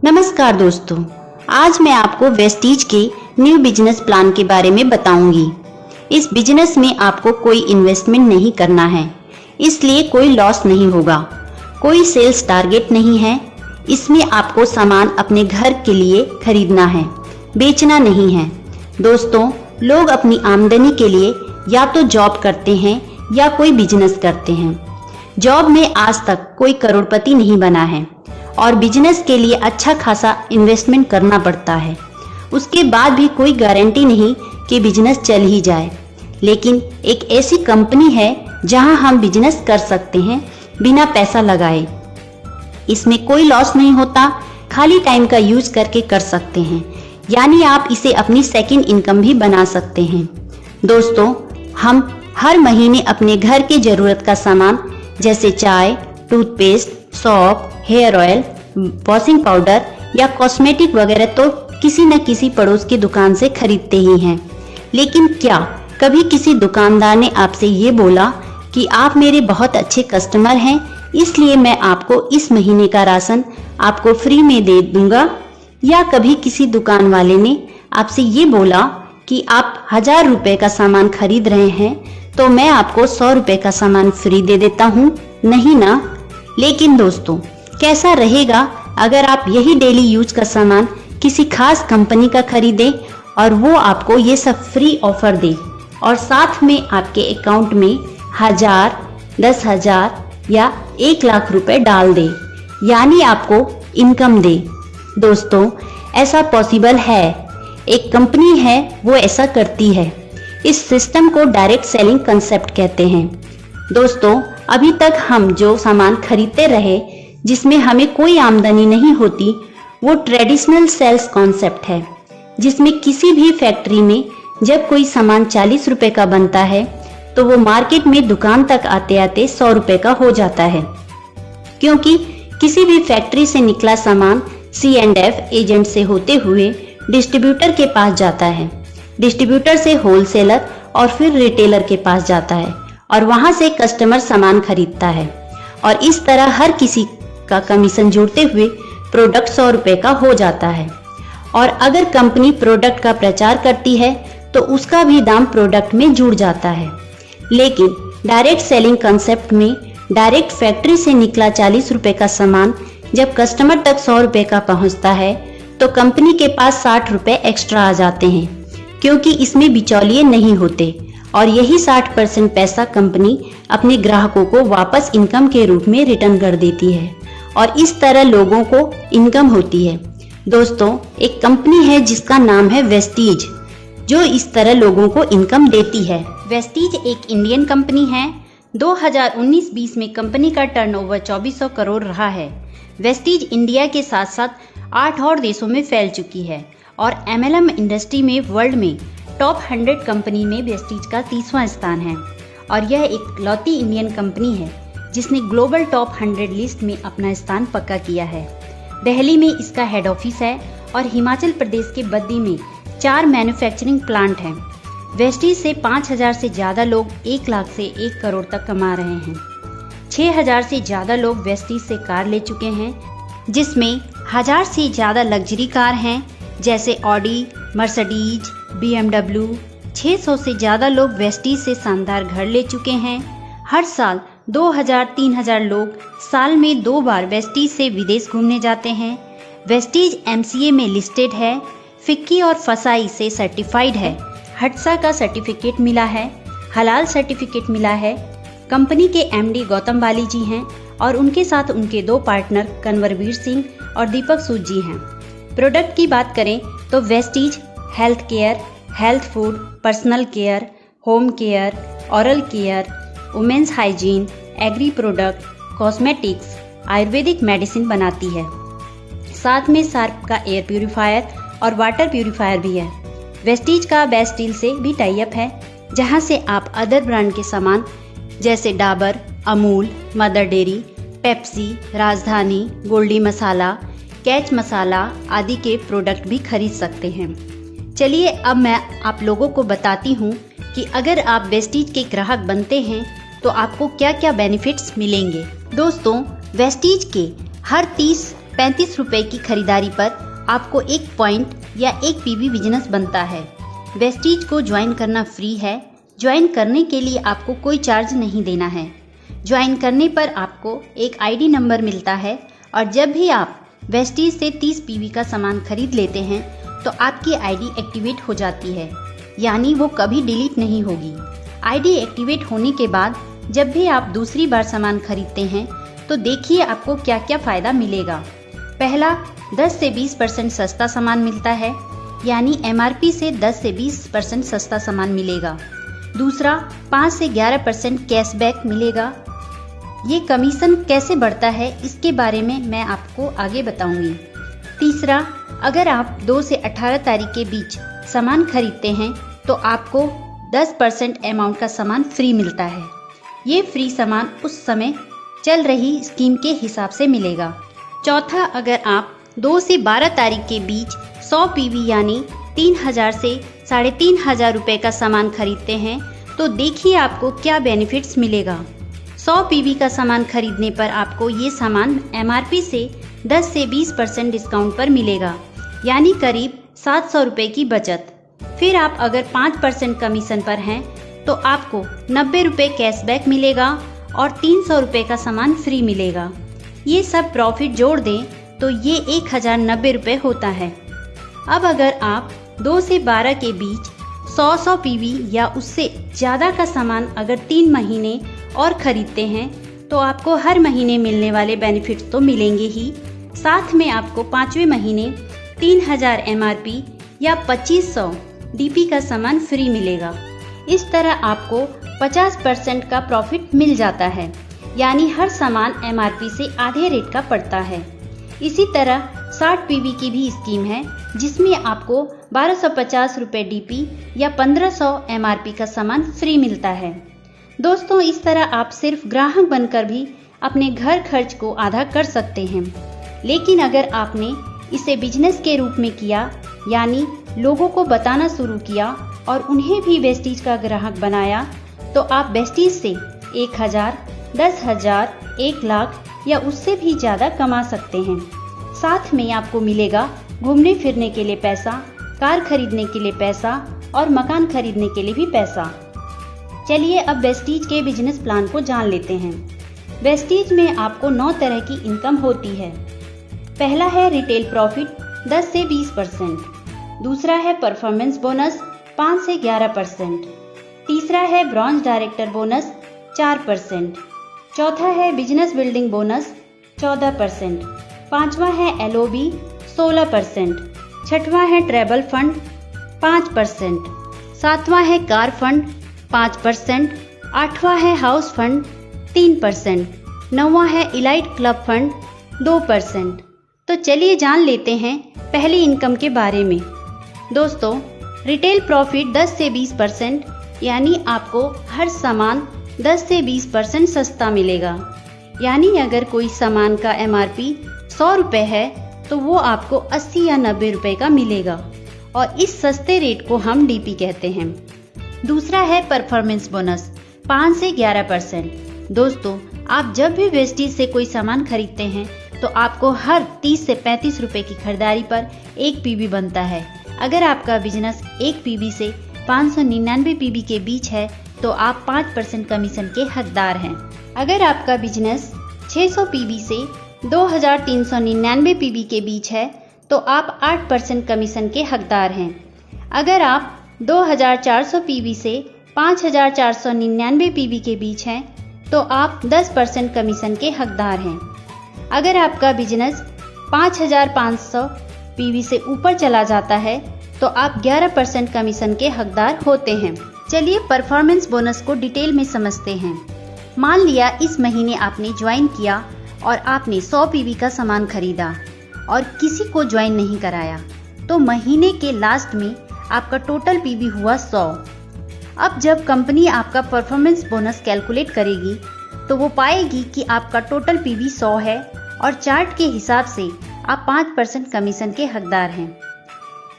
नमस्कार दोस्तों, आज मैं आपको वेस्टीज के न्यू बिजनेस प्लान के बारे में बताऊंगी। इस बिजनेस में आपको कोई इन्वेस्टमेंट नहीं करना है, इसलिए कोई लॉस नहीं होगा। कोई सेल्स टारगेट नहीं है। इसमें आपको सामान अपने घर के लिए खरीदना है, बेचना नहीं है। दोस्तों, लोग अपनी आमदनी के लिए या तो जॉब करते हैं या कोई बिजनेस करते हैं। जॉब में आज तक कोई करोड़पति नहीं बना है और बिजनेस के लिए अच्छा खासा इन्वेस्टमेंट करना पड़ता है। उसके बाद भी कोई गारंटी नहीं कि बिजनेस चल ही जाए। लेकिन एक ऐसी कंपनी है जहां हम बिजनेस कर सकते हैं बिना पैसा लगाए। इसमें कोई लॉस नहीं होता, खाली टाइम का यूज करके कर सकते हैं, यानी आप इसे अपनी सेकंड इनकम भी बना सकते हैं। दोस्तों, हम हर महीने अपने घर के जरूरत का सामान जैसे चाय, टूथपेस्ट, सौंफ, हेयर ऑयल, वॉशिंग पाउडर या कॉस्मेटिक वगैरह तो किसी न किसी पड़ोस की दुकान से खरीदते ही हैं। लेकिन क्या कभी किसी दुकानदार ने आपसे ये बोला कि आप मेरे बहुत अच्छे कस्टमर हैं, इसलिए मैं आपको इस महीने का राशन आपको फ्री में दे दूंगा? या कभी किसी दुकान वाले ने आपसे ये बोला कि आप 1000 रुपए का सामान खरीद रहे हैं तो मैं आपको 100 रुपए का सामान फ्री दे देता हूँ? नहीं ना। लेकिन दोस्तों, कैसा रहेगा अगर आप यही डेली यूज का सामान किसी खास कंपनी का खरीदें और वो आपको ये सब फ्री ऑफर दे और साथ में आपके अकाउंट में 1000, 10,000 या 1 लाख रुपए डाल दे, यानी आपको इनकम दे। दोस्तों, ऐसा पॉसिबल है। एक कंपनी है वो ऐसा करती है। इस सिस्टम को डायरेक्ट सेलिंग कंसेप्ट कहते हैं। दोस्तों, अभी तक हम जो सामान खरीदते रहे जिसमें हमें कोई आमदनी नहीं होती, वो ट्रेडिशनल सेल्स कॉन्सेप्ट है, जिसमें किसी भी फैक्ट्री में जब कोई सामान 40 रुपए का बनता है तो वो मार्केट में दुकान तक आते आते 100 रुपए का हो जाता है, क्योंकि किसी भी फैक्ट्री से निकला सामान C&F एजेंट से होते हुए डिस्ट्रीब्यूटर के पास जाता है, डिस्ट्रीब्यूटर से होलसेलर और फिर रिटेलर के पास जाता है और वहां से कस्टमर सामान खरीदता है। और इस तरह हर किसी का कमीशन जोड़ते हुए प्रोडक्ट 100 रुपए का हो जाता है। और अगर कंपनी प्रोडक्ट का प्रचार करती है तो उसका भी दाम प्रोडक्ट में जुड़ जाता है। लेकिन डायरेक्ट सेलिंग कंसेप्ट में डायरेक्ट फैक्ट्री से निकला 40 रुपए का सामान जब कस्टमर तक 100 रुपए का पहुंचता है तो कंपनी के पास 60 रुपए एक्स्ट्रा आ जाते हैं, क्योंकि इसमें बिचौलिए नहीं होते और यही 60% पैसा कंपनी अपने ग्राहकों को वापस इनकम के रूप में रिटर्न कर देती है और इस तरह लोगों को इनकम होती है। दोस्तों, एक कंपनी है जिसका नाम है वेस्टीज, जो इस तरह लोगों को इनकम देती है। वेस्टीज एक इंडियन कंपनी है। 2019-20 में कंपनी का टर्नओवर 2400 करोड़ रहा है। वेस्टीज इंडिया के साथ साथ 8 और देशों में फैल चुकी है और MLM इंडस्ट्री में वर्ल्ड में टॉप 100 कंपनी में वेस्टीज का 30वां स्थान है और यह एक लौती इंडियन कंपनी है जिसने ग्लोबल टॉप 100 लिस्ट में अपना स्थान पक्का किया है। दिल्ली में इसका हेड ऑफिस है और हिमाचल प्रदेश के बद्दी में 4 मैन्युफैक्चरिंग प्लांट हैं। वेस्टीज से 5000 से ज्यादा लोग 1 लाख से 1 करोड़ तक कमा रहे हैं। 6000 से ज्यादा लोग वेस्टीज से कार ले चुके हैं, जिसमें 1000 से ज्यादा लग्जरी कार हैं जैसे ऑडी, मर्सिडीज, BMW। 600 से ज्यादा लोग वेस्टीज से शानदार घर ले चुके हैं। हर साल 2000-3000 लोग साल में 2 बार वेस्टीज से विदेश घूमने जाते हैं। वेस्टीज MCA में लिस्टेड है, फिक्की और फसाई से सर्टिफाइड है, हट्सा का सर्टिफिकेट मिला है, हलाल सर्टिफिकेट मिला है। कंपनी के MD गौतम बाली जी हैं और उनके साथ उनके 2 पार्टनर कन्वरवीर सिंह और दीपक सूद जी हैं। प्रोडक्ट की बात करें तो Vestige health care, health food, personal care, home care, oral care, women's hygiene, agri product, cosmetics, Ayurvedic medicine बनाती है। साथ में शार्प का एयर प्यूरिफायर और वाटर प्यूरिफायर भी है। वेस्टीज का बेस्ट डील से भी टाई अप है, जहां से आप अदर ब्रांड के सामान जैसे Dabur, Amul, mother dairy, Pepsi, राजधानी, गोल्डी मसाला, कैच मसाला आदि के प्रोडक्ट भी खरीद सकते हैं। चलिए अब मैं आप लोगों को बताती हूँ कि अगर आप वेस्टीज के ग्राहक बनते हैं तो आपको क्या क्या बेनिफिट्स मिलेंगे। दोस्तों, वेस्टीज के हर 30 35 रुपए की खरीदारी पर आपको 1 पॉइंट या 1 पीवी बिजनेस बनता है। वेस्टीज को ज्वाइन करना फ्री है। ज्वाइन करने के लिए आपको कोई चार्ज नहीं देना है। ज्वाइन करने पर आपको एक आईडी नंबर मिलता है और जब भी आप वेस्टीज से 30 पीवी का सामान खरीद लेते हैं तो आपकी आईडी एक्टिवेट हो जाती है, यानी वो कभी डिलीट नहीं होगी। आईडी एक्टिवेट होने के बाद जब भी आप दूसरी बार सामान खरीदते हैं तो देखिए आपको क्या क्या फ़ायदा मिलेगा। पहला, 10 से 20% सस्ता सामान मिलता है, यानी एमआरपी से 10 से 20% सस्ता सामान मिलेगा। दूसरा, 5 से 11% कैशबैक मिलेगा। ये कमीशन कैसे बढ़ता है इसके बारे में मैं आपको आगे बताऊंगी। तीसरा, अगर आप 2 से 18 तारीख के बीच सामान खरीदते हैं तो आपको 10% अमाउंट का सामान फ्री मिलता है। ये फ्री सामान उस समय चल रही स्कीम के हिसाब से मिलेगा। चौथा, अगर आप 2 से 12 तारीख के बीच 100 पीवी यानी 3000 से 3500 रुपये का सामान खरीदते हैं तो देखिए आपको क्या बेनिफिट्स मिलेगा। 100 पीवी का सामान खरीदने पर आपको ये सामान एमआरपी से 10 से 20% डिस्काउंट पर मिलेगा, यानी करीब 700 रुपये की बचत। फिर आप अगर 5% कमीशन पर हैं तो आपको 90 रुपये कैशबैक मिलेगा और 300 रुपये का सामान फ्री मिलेगा। ये सब प्रॉफिट जोड़ दें तो ये 1090 रुपये होता है। अब अगर आप 2 से 12 के बीच 100 पीवी या उससे ज़्यादा का सामान अगर 3 महीने और ख़रीदते हैं तो आपको हर महीने मिलने वाले बेनिफिट्स तो मिलेंगे ही, साथ में आपको 5वें महीने 3000 एमआरपी या 2500 डीपी का सामान फ्री मिलेगा। इस तरह आपको 50% का प्रॉफिट मिल जाता है, यानी हर सामान एमआरपी से आधे रेट का पड़ता है। इसी तरह 60 पीवी की भी स्कीम है जिसमें आपको 1250 रुपये डीपी या 1500 एमआरपी का सामान फ्री मिलता है। दोस्तों, इस तरह आप सिर्फ ग्राहक बनकर भी अपने घर खर्च को आधा कर सकते हैं। लेकिन अगर आपने इसे बिजनेस के रूप में किया, यानी लोगों को बताना शुरू किया और उन्हें भी वेस्टीज का ग्राहक बनाया, तो आप वेस्टीज से 1000, 10,000, 1 लाख या उससे भी ज़्यादा कमा सकते हैं। साथ में आपको मिलेगा घूमने फिरने के लिए पैसा, कार खरीदने के लिए पैसा और मकान खरीदने के लिए भी पैसा। चलिए अब वेस्टीज के बिजनेस प्लान को जान लेते हैं। वेस्टीज में आपको 9 तरह की इनकम होती है। पहला है रिटेल प्रॉफिट 10 से 20%। दूसरा है परफॉर्मेंस बोनस 5 से 11%। तीसरा है ब्रॉन्ज डायरेक्टर बोनस 4%। चौथा है बिजनेस बिल्डिंग बोनस 14%। पांचवा है एलओबी 16%। छठवां है ट्रैवल फंड 5%। सातवां है कार फंड 5%। आठवां है हाउस फंड 3%। नौवां है इलाइट क्लब फंड 2%। तो चलिए जान लेते हैं पहली इनकम के बारे में। दोस्तों, रिटेल प्रॉफिट 10 से 20%, यानी आपको हर सामान 10 से 20% सस्ता मिलेगा। यानी अगर कोई सामान का एमआरपी 100 रुपये है तो वो आपको 80 या 90 रुपये का मिलेगा और इस सस्ते रेट को हम डीपी कहते हैं। दूसरा है परफॉर्मेंस बोनस 5 से 11%। दोस्तों, आप जब भी वेस्टीज से कोई सामान खरीदते हैं तो आपको हर 30 से 35 रुपये की खरीदारी पर 1 पीवी बनता है। अगर आपका बिजनेस 1 पीवी से 599 पीवी के बीच है तो आप 5% कमीशन के हकदार हैं। अगर आपका बिजनेस 600 पीवी से 2399 पीवी के बीच है तो आप 8% कमीशन के हकदार हैं। अगर आप 2400 पीवी से 5499 पीवी के बीच हैं तो आप 10% कमीशन के हकदार हैं। अगर आपका बिजनेस 5500 पीवी से ऊपर चला जाता है तो आप 11% कमीशन के हकदार होते हैं। चलिए परफॉर्मेंस बोनस को डिटेल में समझते हैं। मान लिया इस महीने आपने ज्वाइन किया और आपने 100 पीवी का सामान खरीदा और किसी को ज्वाइन नहीं कराया, तो महीने के लास्ट में आपका टोटल पीवी हुआ 100। अब जब कंपनी आपका परफॉर्मेंस बोनस कैलकुलेट करेगी तो वो पाएगी कि आपका टोटल पीवी 100 है और चार्ट के हिसाब से आप 5% कमीशन के हकदार हैं।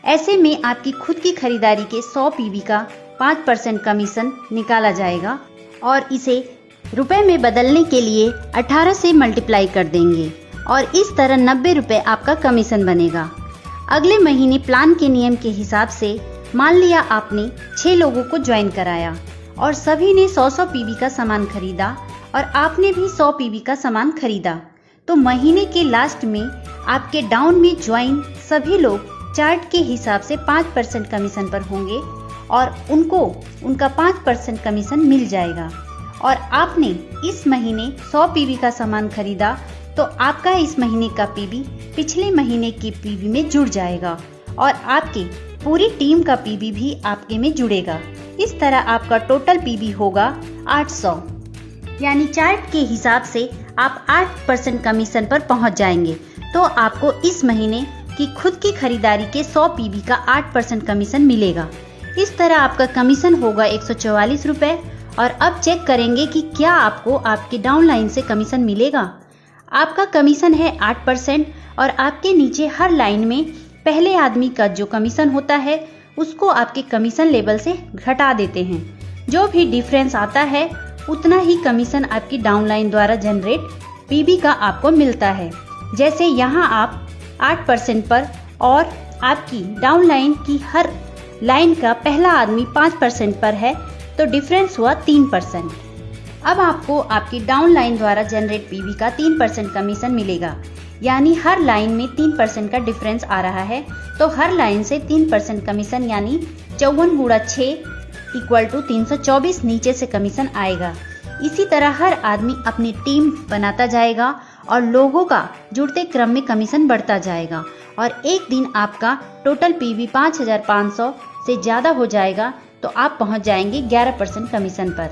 ऐसे में आपकी खुद की खरीदारी के 100 पीवी का 5% कमीशन निकाला जाएगा और इसे रुपए में बदलने के लिए 18 से मल्टीप्लाई कर देंगे और इस तरह 90 रुपए आपका कमीशन बनेगा। अगले महीने प्लान के नियम के हिसाब से मान लिया आपने 6 लोगों को ज्वाइन कराया और सभी ने 100-100 पीवी का सामान खरीदा और आपने भी 100 पीवी का सामान खरीदा, तो महीने के लास्ट में आपके डाउन में ज्वाइन सभी लोग चार्ट के हिसाब से 5% कमीशन पर होंगे और उनको उनका 5% कमीशन मिल जाएगा। और आपने इस महीने 100 पीवी का सामान खरीदा तो आपका इस महीने का पीवी पिछले महीने के पीवी में जुड़ जाएगा और आपकी पूरी टीम का पीवी भी आपके में जुड़ेगा। इस तरह आपका टोटल पीवी होगा 800, यानी चार्ट के हिसाब से आप 8% कमीशन पर पहुंच जाएंगे। तो आपको इस महीने की खुद की खरीदारी के 100 पीवी का 8% कमीशन मिलेगा। इस तरह आपका कमीशन होगा 144 रुपए। और अब चेक करेंगे कि क्या आपको आपके डाउनलाइन से कमीशन मिलेगा। आपका कमीशन है 8% और आपके नीचे हर लाइन में पहले आदमी का जो कमीशन होता है उसको आपके कमीशन लेवल से घटा देते हैं। जो भी डिफरेंस आता है उतना ही कमीशन आपकी डाउनलाइन द्वारा जनरेट पीवी का आपको मिलता है। जैसे यहाँ आप 8% पर और आपकी डाउनलाइन की हर लाइन का पहला आदमी 5% पर है तो डिफरेंस हुआ 3%। अब आपको आपकी डाउनलाइन द्वारा जनरेट पीवी का 3% कमीशन मिलेगा, यानी हर लाइन में 3% का डिफरेंस आ रहा है। तो हर लाइन से 3% कमीशन यानी 54 गुणा 6 = 324 नीचे से कमीशन आएगा। इसी तरह हर आदमी अपनी टीम बनाता जाएगा और लोगों का जुड़ते क्रम में कमीशन बढ़ता जाएगा और एक दिन आपका टोटल पीवी 5500 से ज्यादा हो जाएगा तो आप पहुंच जाएंगे 11% कमीशन पर।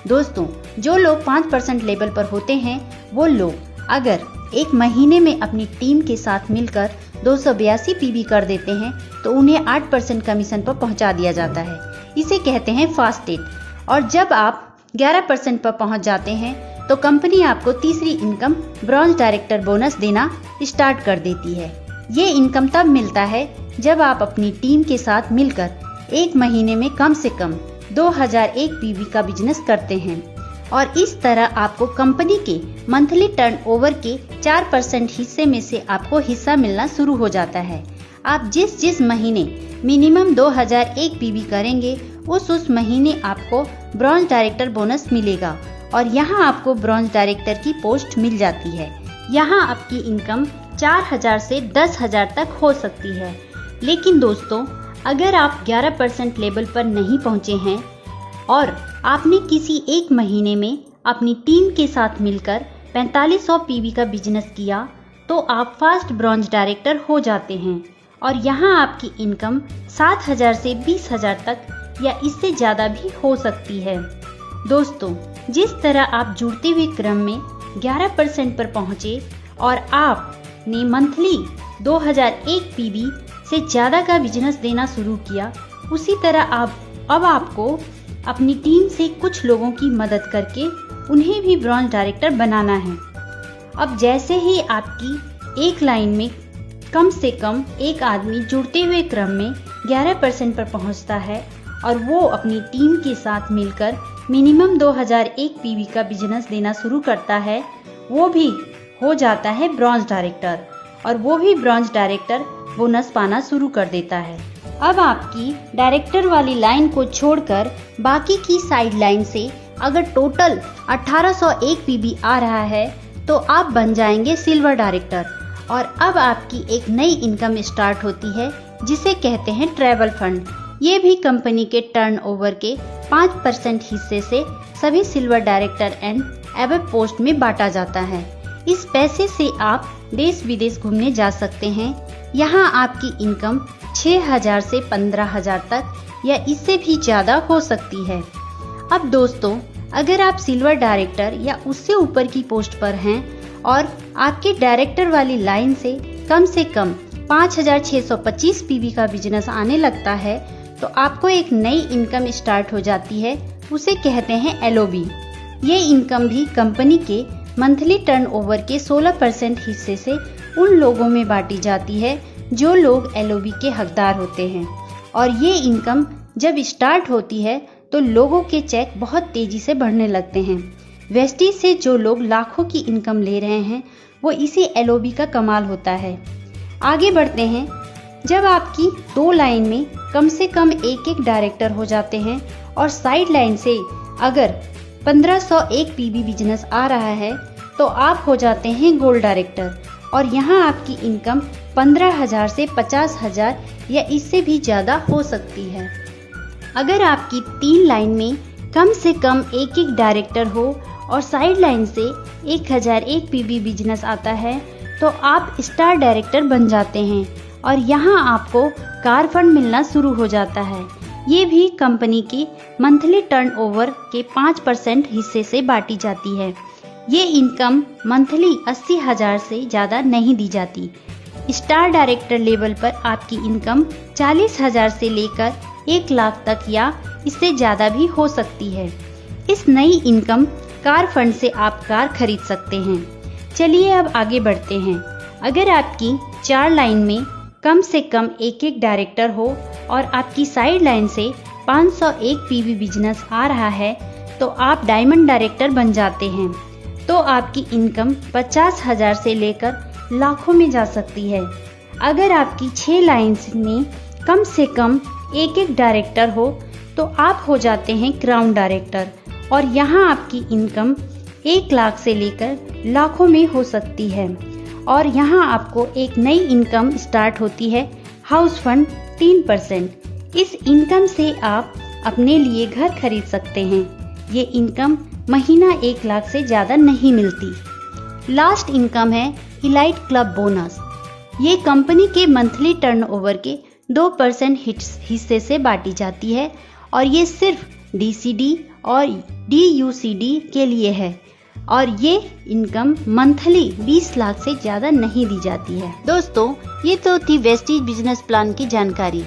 दोस्तों, जो लोग 5% लेवल पर होते हैं वो लोग अगर एक महीने में अपनी टीम के साथ मिलकर 282 पीवी कर देते हैं तो उन्हें 8% कमीशन पर पहुंचा दिया जाता है। इसे कहते हैं फास्ट डेट। और जब आप 11% पर पहुंच जाते हैं तो कंपनी आपको तीसरी इनकम ब्रॉन्ज डायरेक्टर बोनस देना स्टार्ट कर देती है। ये इनकम तब मिलता है जब आप अपनी टीम के साथ मिलकर एक महीने में कम से कम 2001 पीवी का बिजनेस करते हैं और इस तरह आपको कंपनी के मंथली टर्नओवर के 4% हिस्से में से आपको हिस्सा मिलना शुरू हो जाता है। आप जिस महीने मिनिमम 2001 पीवी करेंगे उस महीने आपको ब्रॉन्ज डायरेक्टर बोनस मिलेगा और यहाँ आपको ब्रॉन्ज डायरेक्टर की पोस्ट मिल जाती है। यहाँ आपकी इनकम 4000 से 10,000 तक हो सकती है। लेकिन दोस्तों, अगर आप 11% लेवल पर नहीं पहुँचे हैं और आपने किसी एक महीने में अपनी टीम के साथ मिलकर 4500 पीवी का बिजनेस किया तो आप फास्ट ब्रॉन्ज डायरेक्टर हो जाते हैं और यहाँ आपकी इनकम 7000 से 20,000 तक या इससे ज़्यादा भी हो सकती है। दोस्तों, जिस तरह आप जुड़ते हुए क्रम में 11% पर पहुँचे और आपने मंथली 2001 पीवी से ज़्यादा का बिजनेस देना शुरू किया, उसी तरह अब आपको अपनी टीम से कुछ लोगों की मदद करके उन्हें भी ब्रॉन्ज डायरेक्टर बनाना है। अब जैसे ही आपकी एक लाइन में कम से कम एक आदमी जुड़ते हुए क्रम में 11% पर पहुंचता है और वो अपनी टीम के साथ मिलकर मिनिमम 2001 पीवी का बिजनेस देना शुरू करता है, वो भी हो जाता है ब्रॉन्ज डायरेक्टर और वो भी ब्रॉन्ज डायरेक्टर बोनस पाना शुरू कर देता है। अब आपकी डायरेक्टर वाली लाइन को छोड़कर बाकी की साइड लाइन से अगर टोटल 1801 पीवी आ रहा है तो आप बन जाएंगे सिल्वर डायरेक्टर और अब आपकी एक नई इनकम स्टार्ट होती है जिसे कहते हैं ट्रैवल फंड। ये भी कंपनी के टर्नओवर के 5% हिस्से से सभी silver director and above post में बांटा जाता है। इस पैसे से आप देश विदेश घूमने जा सकते हैं। यहाँ आपकी इनकम 6000 से 15,000 तक या इससे भी ज़्यादा हो सकती है। अब दोस्तों, अगर आप सिल्वर डायरेक्टर या उससे ऊपर की पोस्ट पर हैं और आपके डायरेक्टर वाली लाइन से कम 5625 पीवी का बिजनेस आने लगता है तो आपको एक नई इनकम स्टार्ट हो जाती है, उसे कहते हैं एलओबी। ये इनकम भी कंपनी के मंथली टर्नओवर के 16% हिस्से से उन लोगों में बांटी जाती है जो लोग एलओबी के हकदार होते हैं और ये इनकम जब स्टार्ट होती है तो लोगों के चेक बहुत तेजी से बढ़ने लगते हैं। वेस्टीज से जो लोग लाखों की इनकम ले रहे हैं वो इसी LOB का कमाल होता है। आगे बढ़ते हैं। जब आपकी 2 लाइन में कम से कम एक डायरेक्टर हो जाते हैं और साइड लाइन से अगर 1501 PB बिजनेस आ रहा है तो आप हो जाते हैं गोल्ड डायरेक्टर और यहाँ आपकी इनकम 15,000 से 50,000 या इससे भी ज़्यादा हो सकती है। अगर आपकी 3 लाइन में कम से कम एक डायरेक्टर हो और साइड लाइन से 1001 PB बिजनेस आता है तो आप स्टार डायरेक्टर बन जाते हैं और यहाँ आपको कार फंड मिलना शुरू हो जाता है। ये भी कंपनी की मंथली टर्नओवर के 5% हिस्से से बांटी जाती है। ये इनकम मंथली 80,000 से ज़्यादा नहीं दी जाती। स्टार डायरेक्टर लेवल पर आपकी इनकम 40,000 से लेकर 1 लाख तक या इससे ज़्यादा भी हो सकती है। इस नई इनकम कार फंड से आप कार खरीद सकते हैं। चलिए अब आगे बढ़ते हैं। अगर आपकी 4 लाइन में कम से कम एक डायरेक्टर हो और आपकी साइड लाइन से 501 PB बिजनेस आ रहा है तो आप डायमंड डायरेक्टर बन जाते हैं। तो आपकी इनकम 50,000 से लेकर लाखों में जा सकती है। अगर आपकी 6 लाइन्स में कम से कम एक डायरेक्टर हो तो आप हो जाते हैं क्राउन डायरेक्टर और यहाँ आपकी इनकम 1 लाख से लेकर लाखों में हो सकती है। और यहाँ आपको एक नई इनकम स्टार्ट होती है, हाउस फंड 3%। इस इनकम से आप अपने लिए घर खरीद सकते हैं। ये इनकम महीना 1 लाख से ज़्यादा नहीं मिलती। लास्ट इनकम है इलाइट क्लब बोनस। ये कंपनी के मंथली टर्नओवर के 2% हिस्से से बांटी जाती है और ये सिर्फ DCD और DUCD के लिए है और ये इनकम मंथली 20 लाख से ज़्यादा नहीं दी जाती है। दोस्तों, ये तो थी वेस्टीज बिजनेस प्लान की जानकारी।